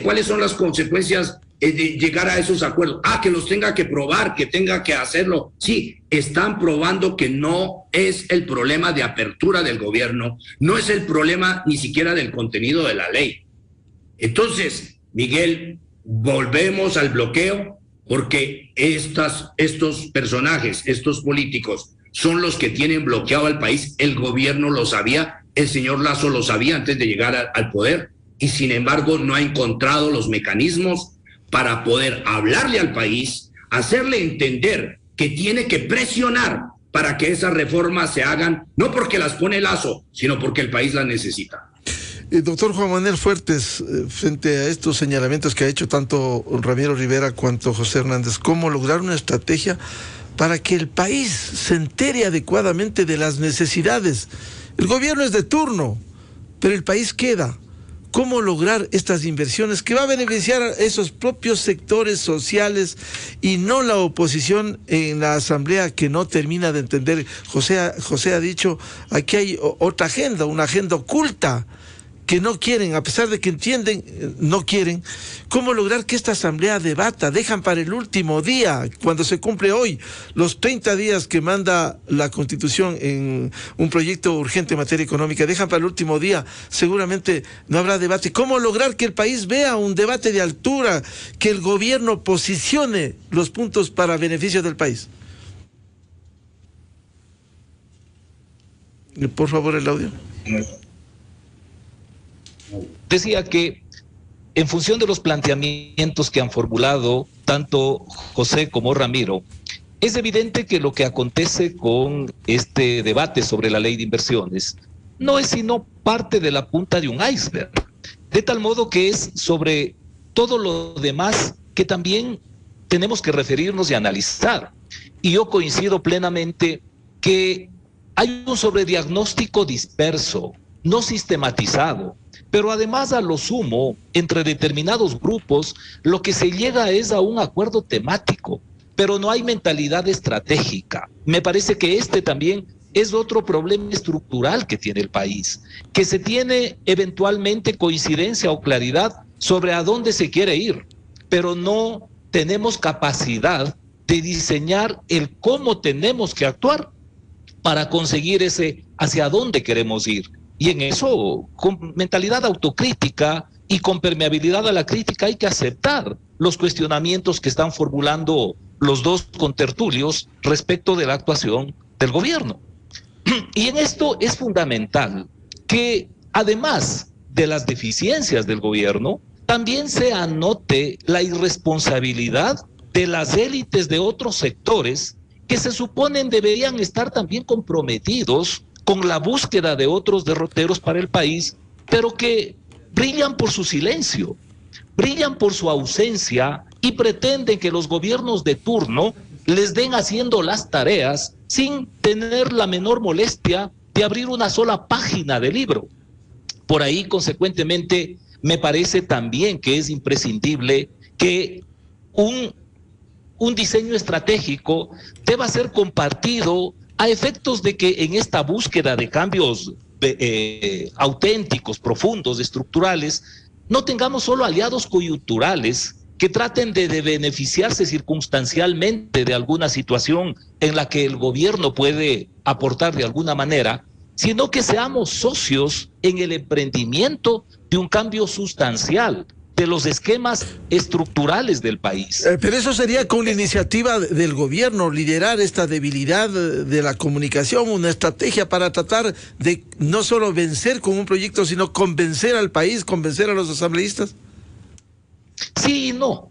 cuáles son las consecuencias de llegar a esos acuerdos. Que los tenga que probar, que tenga que hacerlo. Sí, están probando que no es el problema de apertura del gobierno, no es el problema ni siquiera del contenido de la ley. Entonces, Miguel, volvemos al bloqueo, porque estos personajes, estos políticos, son los que tienen bloqueado al país. El gobierno lo sabía, el señor Lasso lo sabía antes de llegar al poder, y sin embargo no ha encontrado los mecanismos para poder hablarle al país, hacerle entender que tiene que presionar para que esas reformas se hagan, no porque las pone Lasso, sino porque el país las necesita. Doctor Juan Manuel Fuertes, frente a estos señalamientos que ha hecho tanto Ramiro Rivera cuanto José Hernández, ¿cómo lograr una estrategia para que el país se entere adecuadamente de las necesidades? El gobierno es de turno, pero el país queda. ¿Cómo lograr estas inversiones que va a beneficiar a esos propios sectores sociales y no la oposición en la asamblea que no termina de entender? José ha dicho, aquí hay otra agenda, una agenda oculta que no quieren, a pesar de que entienden, no quieren. ¿Cómo lograr que esta asamblea debata? Dejan para el último día, cuando se cumple hoy, los 30 días que manda la Constitución en un proyecto urgente en materia económica, dejan para el último día, seguramente no habrá debate. ¿Cómo lograr que el país vea un debate de altura, que el gobierno posicione los puntos para beneficio del país? Por favor, el audio. Decía que en función de los planteamientos que han formulado tanto José como Ramiro, es evidente que lo que acontece con este debate sobre la ley de inversiones no es sino parte de la punta de un iceberg, de tal modo que es sobre todo lo demás que también tenemos que referirnos y analizar. Y yo coincido plenamente que hay un sobrediagnóstico disperso, no sistematizado, pero además a lo sumo, entre determinados grupos, lo que se llega es a un acuerdo temático, pero no hay mentalidad estratégica. Me parece que este también es otro problema estructural que tiene el país, que se tiene eventualmente coincidencia o claridad sobre a dónde se quiere ir, pero no tenemos capacidad de diseñar el cómo tenemos que actuar para conseguir ese hacia dónde queremos ir. Y en eso, con mentalidad autocrítica y con permeabilidad a la crítica, hay que aceptar los cuestionamientos que están formulando los dos contertulios respecto de la actuación del gobierno. Y en esto es fundamental que, además de las deficiencias del gobierno, también se anote la irresponsabilidad de las élites de otros sectores que se suponen deberían estar también comprometidos con la búsqueda de otros derroteros para el país, pero que brillan por su silencio, brillan por su ausencia y pretenden que los gobiernos de turno les den haciendo las tareas sin tener la menor molestia de abrir una sola página de libro. Por ahí, consecuentemente, me parece también que es imprescindible que un diseño estratégico deba ser compartido a efectos de que en esta búsqueda de cambios auténticos, profundos, estructurales, no tengamos solo aliados coyunturales que traten de beneficiarse circunstancialmente de alguna situación en la que el gobierno puede aportar de alguna manera, sino que seamos socios en el emprendimiento de un cambio sustancial de los esquemas estructurales del país. Pero eso sería con la iniciativa del gobierno, liderar esta debilidad de la comunicación, una estrategia para tratar de no solo vencer con un proyecto, sino convencer al país, convencer a los asambleístas. Sí y no,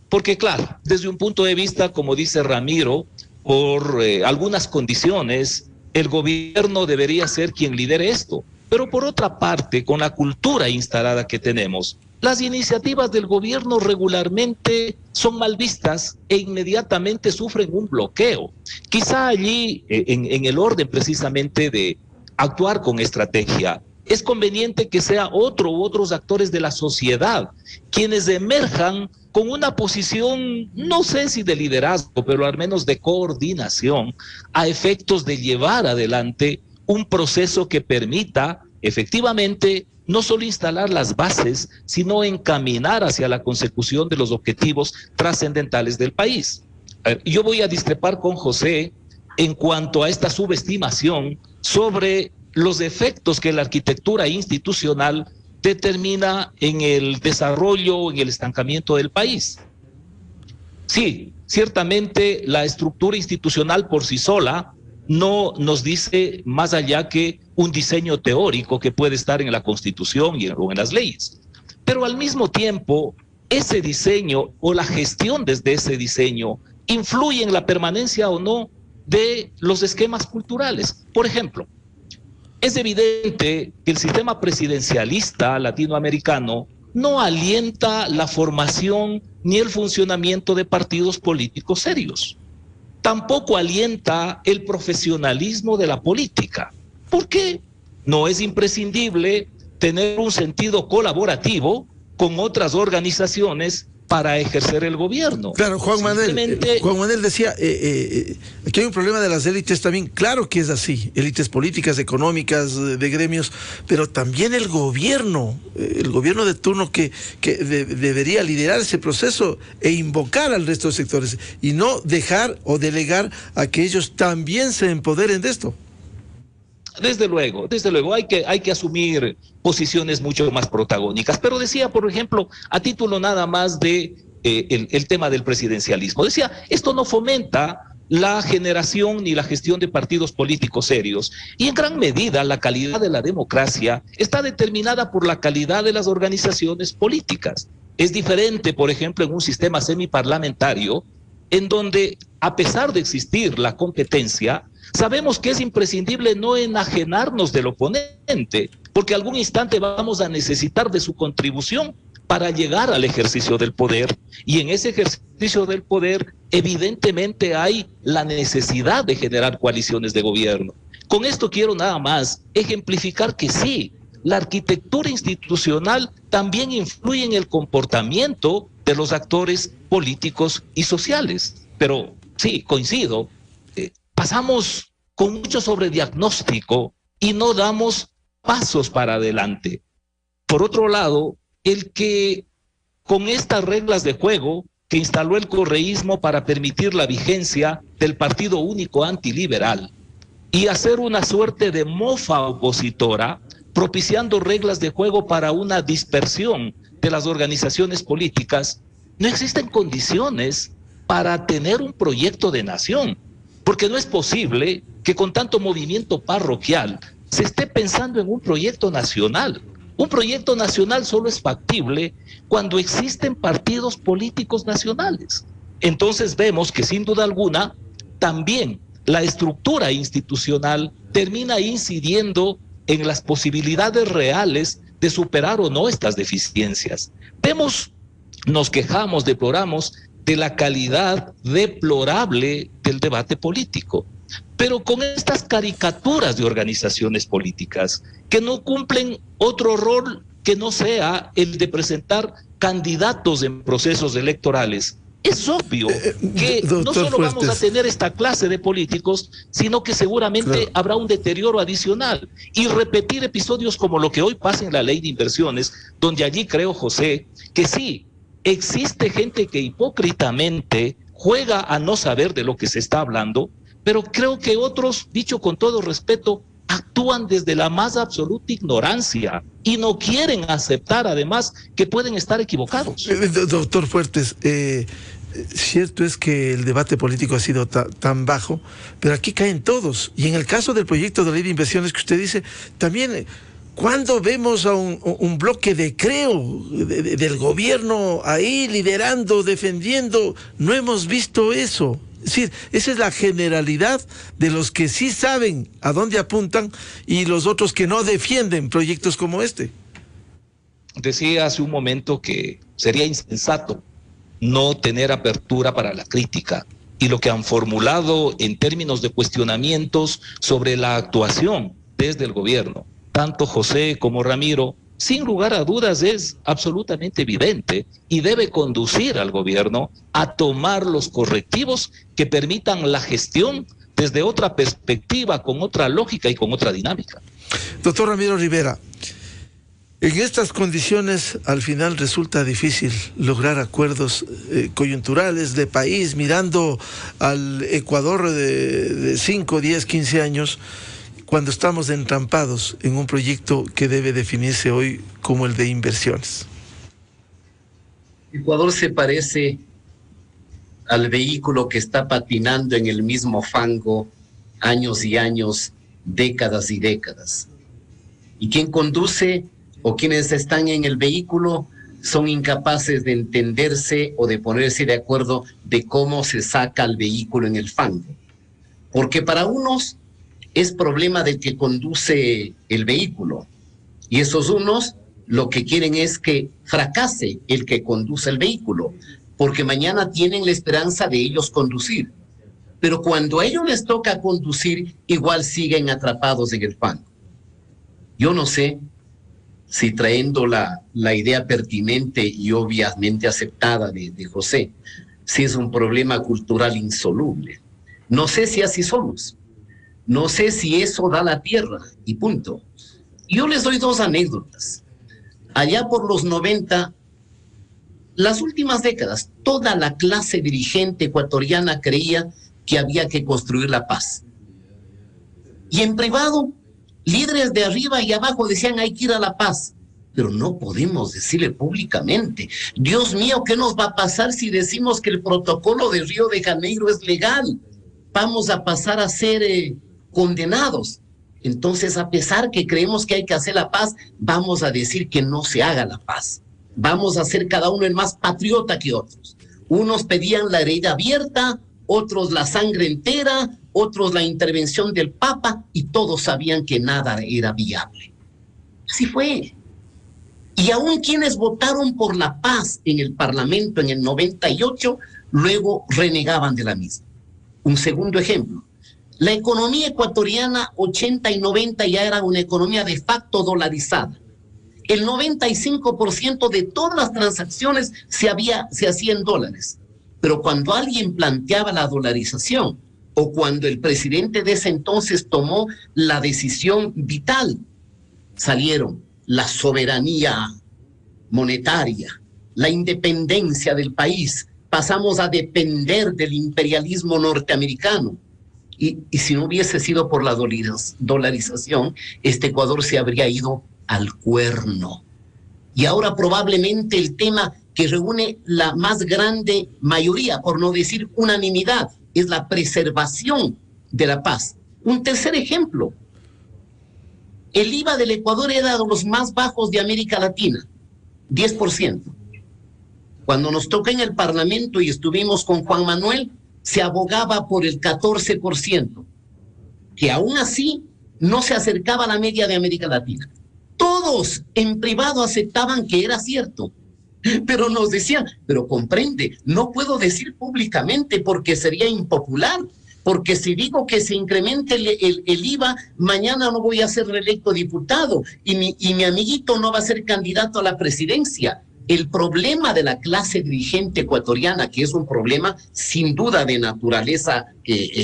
porque claro, desde un punto de vista, como dice Ramiro, por algunas condiciones, el gobierno debería ser quien lidere esto. Pero por otra parte, con la cultura instalada que tenemos, las iniciativas del gobierno regularmente son mal vistas e inmediatamente sufren un bloqueo. Quizá allí, en el orden precisamente de actuar con estrategia, es conveniente que sea otro u otros actores de la sociedad quienes emerjan con una posición, no sé si de liderazgo, pero al menos de coordinación, a efectos de llevar adelante un proceso que permita efectivamente no solo instalar las bases, sino encaminar hacia la consecución de los objetivos trascendentales del país. Yo voy a discrepar con José en cuanto a esta subestimación sobre los efectos que la arquitectura institucional determina en el desarrollo, en el estancamiento del país. Sí, ciertamente la estructura institucional por sí sola no nos dice más allá que un diseño teórico que puede estar en la Constitución o en las leyes. Pero al mismo tiempo, ese diseño o la gestión desde ese diseño influye en la permanencia o no de los esquemas culturales. Por ejemplo, es evidente que el sistema presidencialista latinoamericano no alienta la formación ni el funcionamiento de partidos políticos serios. Tampoco alienta el profesionalismo de la política. ¿Por qué? No es imprescindible tener un sentido colaborativo con otras organizaciones para ejercer el gobierno. Claro, Juan Manuel decía, aquí hay un problema de las élites también, claro que es así, élites políticas, económicas, de gremios, pero también el gobierno de turno que debería liderar ese proceso e invocar al resto de sectores y no dejar o delegar a que ellos también se empoderen de esto. Desde luego, hay que asumir posiciones mucho más protagónicas. Pero decía, por ejemplo, a título nada más de el tema del presidencialismo, decía, esto no fomenta la generación ni la gestión de partidos políticos serios. Y en gran medida la calidad de la democracia está determinada por la calidad de las organizaciones políticas. Es diferente, por ejemplo, en un sistema semiparlamentario, en donde, a pesar de existir la competencia, sabemos que es imprescindible no enajenarnos del oponente, porque algún instante vamos a necesitar de su contribución para llegar al ejercicio del poder. Y en ese ejercicio del poder, evidentemente hay la necesidad de generar coaliciones de gobierno. Con esto quiero nada más ejemplificar que sí, la arquitectura institucional también influye en el comportamiento de los actores políticos y sociales. Pero sí, coincido, pasamos con mucho sobrediagnóstico y no damos pasos para adelante. Por otro lado, el que con estas reglas de juego que instaló el correísmo para permitir la vigencia del partido único antiliberal y hacer una suerte de mofa opositora, propiciando reglas de juego para una dispersión de las organizaciones políticas, no existen condiciones para tener un proyecto de nación, porque no es posible que con tanto movimiento parroquial se esté pensando en un proyecto nacional. Un proyecto nacional solo es factible cuando existen partidos políticos nacionales. Entonces vemos que sin duda alguna también la estructura institucional termina incidiendo en las posibilidades reales de superar o no estas deficiencias. Nos quejamos, deploramos de la calidad deplorable del debate político, pero con estas caricaturas de organizaciones políticas que no cumplen otro rol que no sea el de presentar candidatos en procesos electorales. Es obvio que no solo vamos a tener esta clase de políticos, sino que seguramente habrá un deterioro adicional y repetir episodios como lo que hoy pasa en la ley de inversiones, donde allí creo, José, que sí, existe gente que hipócritamente juega a no saber de lo que se está hablando, pero creo que otros, dicho con todo respeto, actúan desde la más absoluta ignorancia y no quieren aceptar además que pueden estar equivocados. Doctor Fuertes, cierto es que el debate político ha sido tan bajo, pero aquí caen todos. Y en el caso del proyecto de ley de inversiones que usted dice, también cuando vemos a un bloque de creo del gobierno ahí liderando, defendiendo, no hemos visto eso. Es decir, esa es la generalidad de los que sí saben a dónde apuntan y los otros que no defienden proyectos como este. Decía hace un momento que sería insensato no tener apertura para la crítica y lo que han formulado en términos de cuestionamientos sobre la actuación desde el gobierno. tanto José como Ramiro, sin lugar a dudas es absolutamente evidente y debe conducir al gobierno a tomar los correctivos que permitan la gestión desde otra perspectiva, con otra lógica y con otra dinámica. Doctor Ramiro Rivera, en estas condiciones al final resulta difícil lograr acuerdos coyunturales de país, mirando al Ecuador de 5, 10, 15 años, cuando estamos entrampados en un proyecto que debe definirse hoy como el de inversiones. Ecuador se parece al vehículo que está patinando en el mismo fango años y años, décadas y décadas. Y quien conduce o quienes están en el vehículo son incapaces de entenderse o de ponerse de acuerdo de cómo se saca el vehículo en el fango. Porque para unos es problema del que conduce el vehículo. Y esos unos lo que quieren es que fracase el que conduce el vehículo, porque mañana tienen la esperanza de ellos conducir. Pero cuando a ellos les toca conducir, igual siguen atrapados en el fango. Yo no sé si trayendo la idea pertinente y obviamente aceptada de José, si es un problema cultural insoluble. No sé si así somos. No sé si eso da la tierra y punto. Yo les doy dos anécdotas. Allá por los 90, las últimas décadas, toda la clase dirigente ecuatoriana creía que había que construir la paz. Y en privado, líderes de arriba y abajo decían hay que ir a la paz. Pero no podemos decirle públicamente. Dios mío, ¿qué nos va a pasar si decimos que el protocolo de Río de Janeiro es legal? Vamos a pasar a ser condenados. Entonces, a pesar que creemos que hay que hacer la paz, vamos a decir que no se haga la paz. Vamos a ser cada uno el más patriota que otros. Unos pedían la herida abierta, otros la sangre entera, otros la intervención del Papa, y todos sabían que nada era viable. Así fue. Y aún quienes votaron por la paz en el Parlamento en el 98, luego renegaban de la misma. Un segundo ejemplo. La economía ecuatoriana 80 y 90 ya era una economía de facto dolarizada. El 95% de todas las transacciones se hacía en dólares. Pero cuando alguien planteaba la dolarización o cuando el presidente de ese entonces tomó la decisión vital, salieron la soberanía monetaria, la independencia del país, pasamos a depender del imperialismo norteamericano. Y si no hubiese sido por la dolarización, este Ecuador se habría ido al cuerno. Y ahora probablemente el tema que reúne la más grande mayoría, por no decir unanimidad, es la preservación de la paz. Un tercer ejemplo. El IVA del Ecuador era de los más bajos de América Latina, 10%. Cuando nos toca en el Parlamento y estuvimos con Juan Manuel, se abogaba por el 14%, que aún así no se acercaba a la media de América Latina. Todos en privado aceptaban que era cierto, pero nos decían, pero comprende, no puedo decir públicamente porque sería impopular, porque si digo que se incremente el IVA, mañana no voy a ser reelecto diputado y mi amiguito no va a ser candidato a la presidencia. El problema de la clase dirigente ecuatoriana, que es un problema sin duda de naturaleza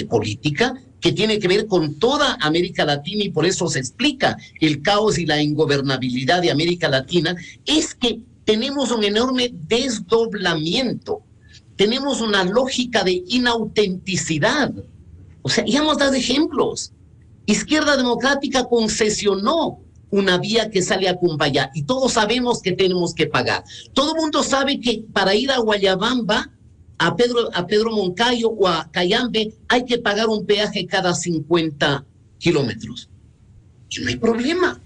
política, que tiene que ver con toda América Latina y por eso se explica el caos y la ingobernabilidad de América Latina, es que tenemos un enorme desdoblamiento, tenemos una lógica de inautenticidad. O sea, ya hemos dado ejemplos. Izquierda Democrática concesionó una vía que sale a Cumbayá y todos sabemos que tenemos que pagar. Todo el mundo sabe que para ir a Guayabamba, a Pedro Moncayo o a Cayambe hay que pagar un peaje cada 50 kilómetros. Y no hay problema.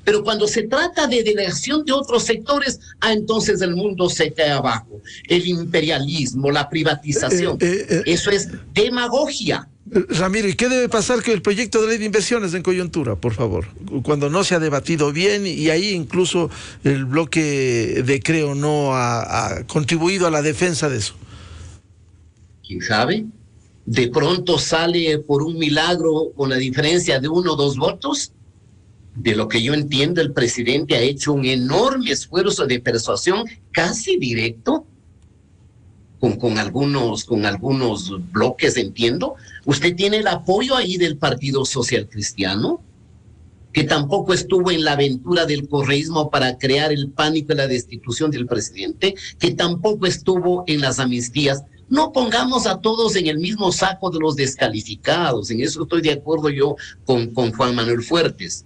Pero cuando se trata de delegación de otros sectores, entonces el mundo se cae abajo. El imperialismo, la privatización, eso es demagogia. Ramiro, ¿y qué debe pasar con el proyecto de ley de inversiones en coyuntura, por favor? Cuando no se ha debatido bien y ahí incluso el bloque de Creo no ha contribuido a la defensa de eso. ¿Quién sabe? De pronto sale por un milagro con la diferencia de 1 o 2 votos. De lo que yo entiendo, el presidente ha hecho un enorme esfuerzo de persuasión casi directo con algunos bloques, entiendo. Usted tiene el apoyo ahí del Partido Social Cristiano, que tampoco estuvo en la aventura del correísmo para crear el pánico y la destitución del presidente, que tampoco estuvo en las amnistías. No pongamos a todos en el mismo saco de los descalificados. En eso estoy de acuerdo yo con Juan Manuel Fuertes.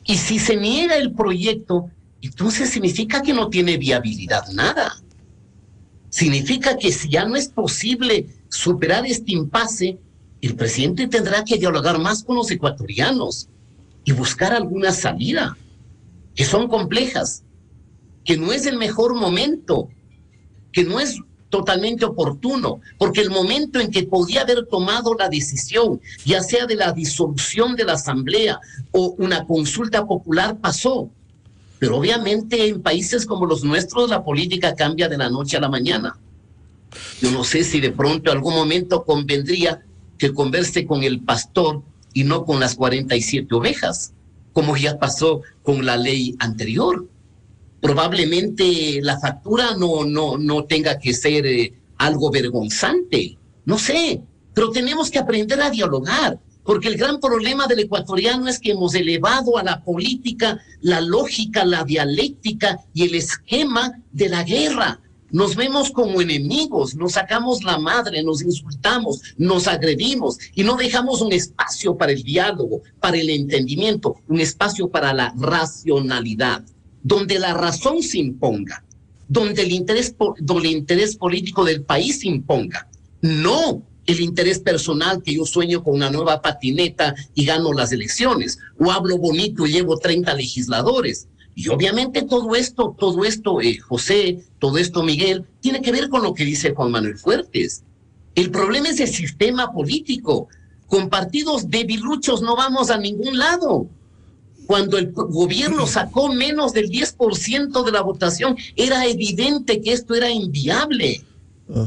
Y si se niega el proyecto, entonces significa que no tiene viabilidad nada. Significa que si ya no es posible superar este impasse, el presidente tendrá que dialogar más con los ecuatorianos y buscar alguna salida, que son complejas, que no es el mejor momento, que no es totalmente oportuno, porque el momento en que podía haber tomado la decisión, ya sea de la disolución de la asamblea o una consulta popular, pasó. Pero obviamente en países como los nuestros la política cambia de la noche a la mañana. Yo no sé si de pronto en algún momento convendría que converse con el pastor y no con las 47 ovejas, como ya pasó con la ley anterior. Probablemente la factura no tenga que ser algo vergonzante, no sé, pero tenemos que aprender a dialogar, porque el gran problema del ecuatoriano es que hemos elevado a la política la lógica, la dialéctica y el esquema de la guerra. Nos vemos como enemigos, nos sacamos la madre, nos insultamos, nos agredimos y no dejamos un espacio para el diálogo, para el entendimiento, un espacio para la racionalidad, donde la razón se imponga, donde el interés político del país se imponga, no el interés personal que yo sueño con una nueva patineta y gano las elecciones, o hablo bonito y llevo 30 legisladores. Y obviamente todo esto, José, todo esto, Miguel, tiene que ver con lo que dice Juan Manuel Fuertes. El problema es el sistema político. Con partidos debiluchos no vamos a ningún lado. Cuando el gobierno sacó menos del 10% de la votación, era evidente que esto era inviable.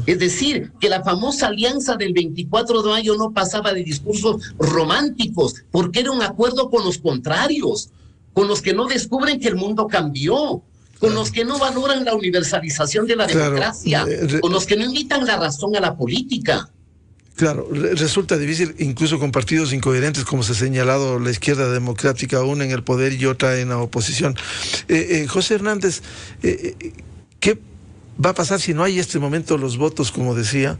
Es decir, que la famosa alianza del 24 de mayo no pasaba de discursos románticos, porque era un acuerdo con los contrarios, con los que no descubren que el mundo cambió, con los que no valoran la universalización de la democracia, con los que no invitan la razón a la política. Claro, resulta difícil, incluso con partidos incoherentes, como se ha señalado, la izquierda democrática, una en el poder y otra en la oposición. José Hernández, ¿qué va a pasar si no hay este momento los votos, como decía,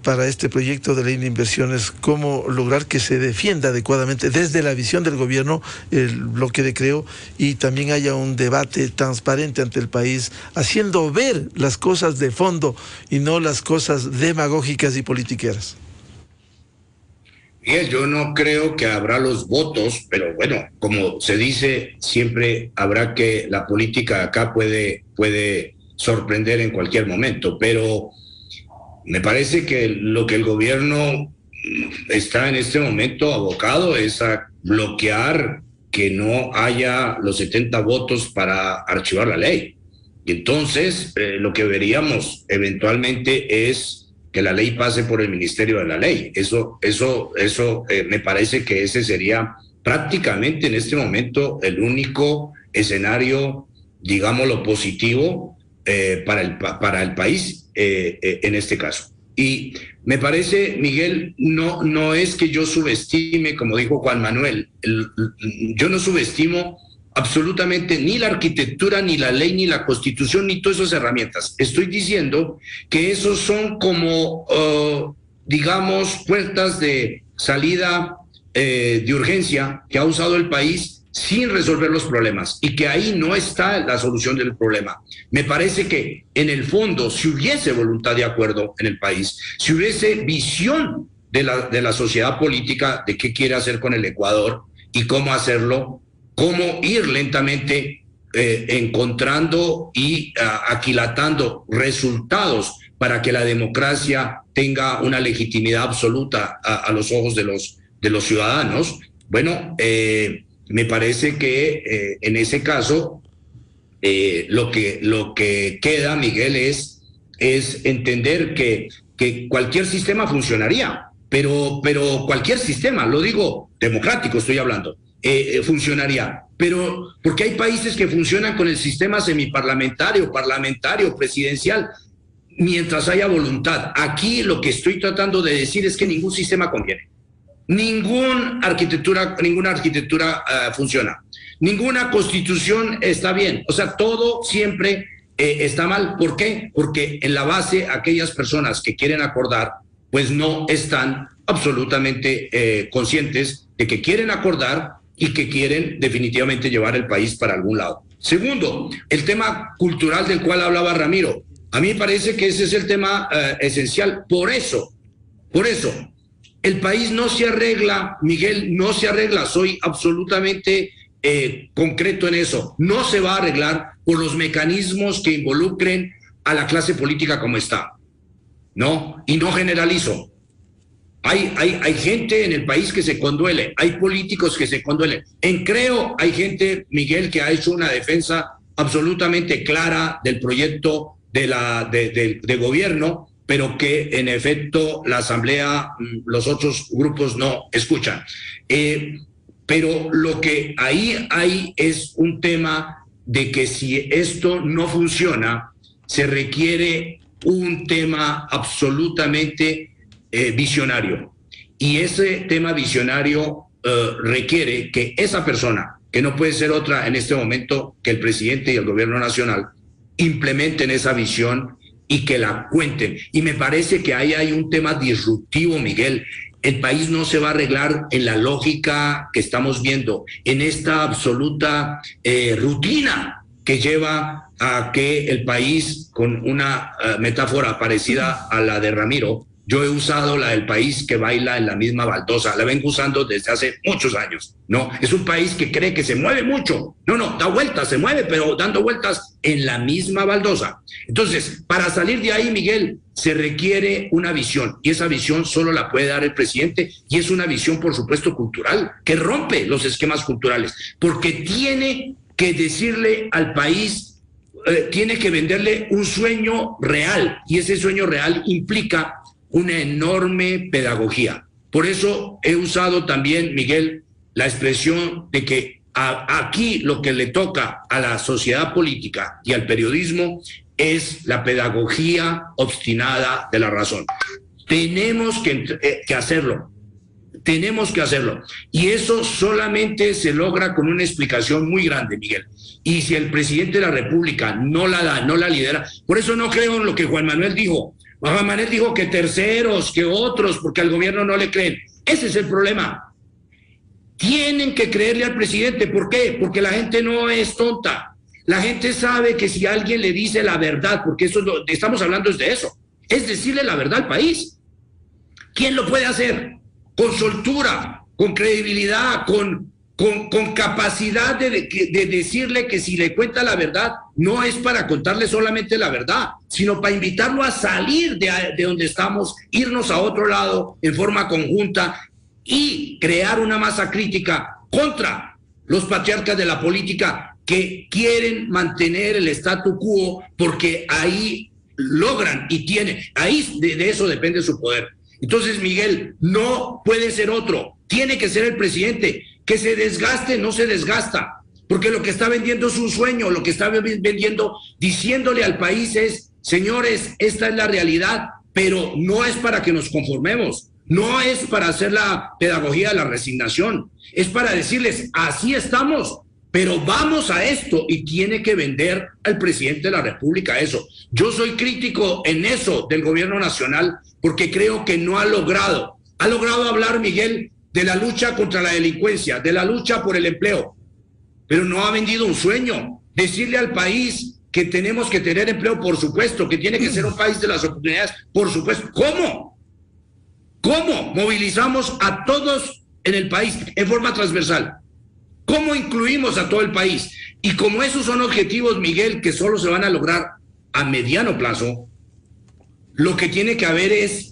para este proyecto de ley de inversiones? ¿Cómo lograr que se defienda adecuadamente desde la visión del gobierno el bloque de Creo y también haya un debate transparente ante el país, haciendo ver las cosas de fondo y no las cosas demagógicas y politiqueras? Miguel, yo no creo que habrá los votos, pero bueno, como se dice, siempre habrá que la política acá puede sorprender en cualquier momento, pero me parece que lo que el gobierno está en este momento abocado es a bloquear que no haya los 70 votos para archivar la ley. Y entonces lo que veríamos eventualmente es que la ley pase por el Ministerio de la Ley. Eso me parece que ese sería prácticamente en este momento el único escenario, digámoslo, positivo para el país en este caso. Y me parece, Miguel, no es que yo subestime, como dijo Juan Manuel, yo no subestimo absolutamente ni la arquitectura, ni la ley, ni la constitución, ni todas esas herramientas. Estoy diciendo que esos son como, digamos, puertas de salida de urgencia que ha usado el país sin resolver los problemas, y que ahí no está la solución del problema. Me parece que en el fondo, si hubiese voluntad de acuerdo en el país, si hubiese visión de la sociedad política de qué quiere hacer con el Ecuador y cómo hacerlo, cómo ir lentamente encontrando y aquilatando resultados para que la democracia tenga una legitimidad absoluta a los ojos de los ciudadanos. Bueno, me parece que en ese caso lo que queda, Miguel, es entender que cualquier sistema funcionaría, pero cualquier sistema, lo digo democrático estoy hablando, funcionaría. Pero porque hay países que funcionan con el sistema semiparlamentario, parlamentario, presidencial, mientras haya voluntad. Aquí lo que estoy tratando de decir es que ningún sistema conviene. Ninguna arquitectura funciona. Ninguna constitución está bien. O sea, todo siempre está mal. ¿Por qué? Porque en la base aquellas personas que quieren acordar, pues no están absolutamente conscientes de que quieren acordar y que quieren definitivamente llevar el país para algún lado. Segundo, el tema cultural del cual hablaba Ramiro. A mí me parece que ese es el tema esencial. Por eso, el país no se arregla, Miguel, no se arregla. Soy absolutamente concreto en eso. No se va a arreglar por los mecanismos que involucren a la clase política como está, ¿no? Y no generalizo. Hay gente en el país que se conduele, hay políticos que se conduelen. En Creo hay gente, Miguel, que ha hecho una defensa absolutamente clara del proyecto de gobierno, pero que en efecto la Asamblea, los otros grupos no escuchan. Pero lo que ahí hay es un tema de que si esto no funciona, se requiere un tema absolutamente visionario. Y ese tema visionario requiere que esa persona, que no puede ser otra en este momento que el presidente y el gobierno nacional, implementen esa visión y que la cuenten. Y me parece que ahí hay un tema disruptivo, Miguel. El país no se va a arreglar en la lógica que estamos viendo, en esta absoluta rutina que lleva a que el país, con una metáfora parecida a la de Ramiro, yo he usado la del país que baila en la misma baldosa, la vengo usando desde hace muchos años, ¿no? Es un país que cree que se mueve mucho, no, da vueltas, se mueve, pero dando vueltas en la misma baldosa. Entonces, para salir de ahí, Miguel, se requiere una visión, y esa visión solo la puede dar el presidente, y es una visión, por supuesto, cultural, que rompe los esquemas culturales, porque tiene que decirle al país, tiene que venderle un sueño real, y ese sueño real implica una enorme pedagogía. Por eso he usado también, Miguel, la expresión de que aquí lo que le toca a la sociedad política y al periodismo es la pedagogía obstinada de la razón. Tenemos que hacerlo. Tenemos que hacerlo. Y eso solamente se logra con una explicación muy grande, Miguel. Y si el presidente de la República no la da, no la lidera, por eso no creo en lo que Juan Manuel dijo. Juan Manuel dijo que terceros, que otros, porque al gobierno no le creen. Ese es el problema. Tienen que creerle al presidente. ¿Por qué? Porque la gente no es tonta. La gente sabe que si alguien le dice la verdad, porque eso es estamos hablando de eso, es decirle la verdad al país. ¿Quién lo puede hacer? Con soltura, con credibilidad, con capacidad de decirle que si le cuenta la verdad, no es para contarle solamente la verdad, sino para invitarlo a salir de donde estamos, irnos a otro lado en forma conjunta y crear una masa crítica contra los patriarcas de la política que quieren mantener el statu quo porque ahí logran y tienen, ahí de eso depende su poder. Entonces, Miguel, no puede ser otro, tiene que ser el presidente. Que se desgaste, no se desgasta, porque lo que está vendiendo es un sueño, lo que está vendiendo, diciéndole al país es, señores, esta es la realidad, pero no es para que nos conformemos, no es para hacer la pedagogía de la resignación, es para decirles, así estamos, pero vamos a esto, y tiene que vender al presidente de la República eso. Yo soy crítico en eso del gobierno nacional, porque creo que no ha logrado hablar, Miguel, de la lucha contra la delincuencia, de la lucha por el empleo, pero no ha vendido un sueño. Decirle al país que tenemos que tener empleo, por supuesto, que tiene que ser un país de las oportunidades, por supuesto. ¿Cómo? ¿Cómo movilizamos a todos en el país en forma transversal? ¿Cómo incluimos a todo el país? Y como esos son objetivos, Miguel, que solo se van a lograr a mediano plazo, lo que tiene que haber es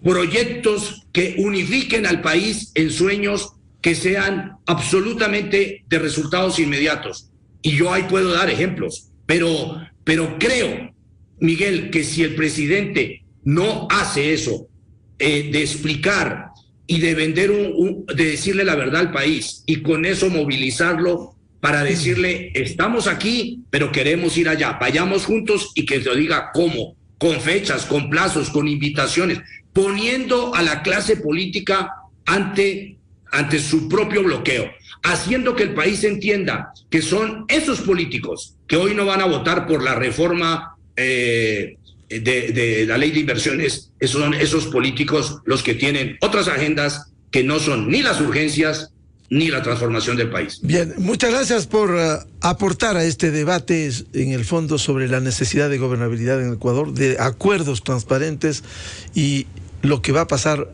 proyectos que unifiquen al país en sueños que sean absolutamente de resultados inmediatos. Y yo ahí puedo dar ejemplos, pero creo, Miguel, que si el presidente no hace eso, de explicar y de vender de decirle la verdad al país y con eso movilizarlo para decirle, estamos aquí, pero queremos ir allá, vayamos juntos y que se diga cómo, con fechas, con plazos, con invitaciones, poniendo a la clase política ante su propio bloqueo, haciendo que el país entienda que son esos políticos que hoy no van a votar por la reforma de la ley de inversiones, son esos políticos los que tienen otras agendas que no son ni las urgencias ni la transformación del país. Bien, muchas gracias por aportar a este debate en el fondo sobre la necesidad de gobernabilidad en Ecuador, de acuerdos transparentes y lo que va a pasar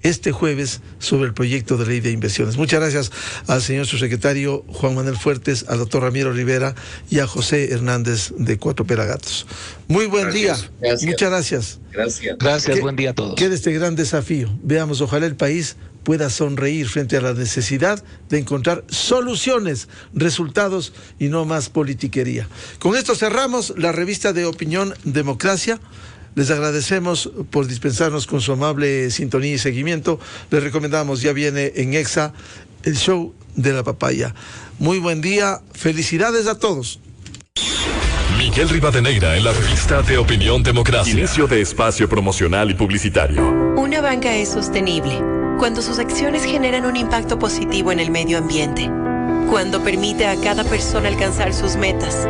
este jueves sobre el proyecto de ley de inversiones. Muchas gracias al señor subsecretario Juan Manuel Fuertes, al doctor Ramiro Rivera y a José Hernández de Cuatro Pelagatos. Muy buen día. Muchas gracias. Gracias, buen día a todos. Queda este gran desafío. Veamos, ojalá el país pueda sonreír frente a la necesidad de encontrar soluciones, resultados y no más politiquería. Con esto cerramos la revista de Opinión Democracia. Les agradecemos por dispensarnos con su amable sintonía y seguimiento. Les recomendamos, ya viene en Exa, el show de la papaya. Muy buen día, felicidades a todos. Miguel Rivadeneira en la revista de Opinión Democracia. Inicio de espacio promocional y publicitario. Una banca es sostenible cuando sus acciones generan un impacto positivo en el medio ambiente, cuando permite a cada persona alcanzar sus metas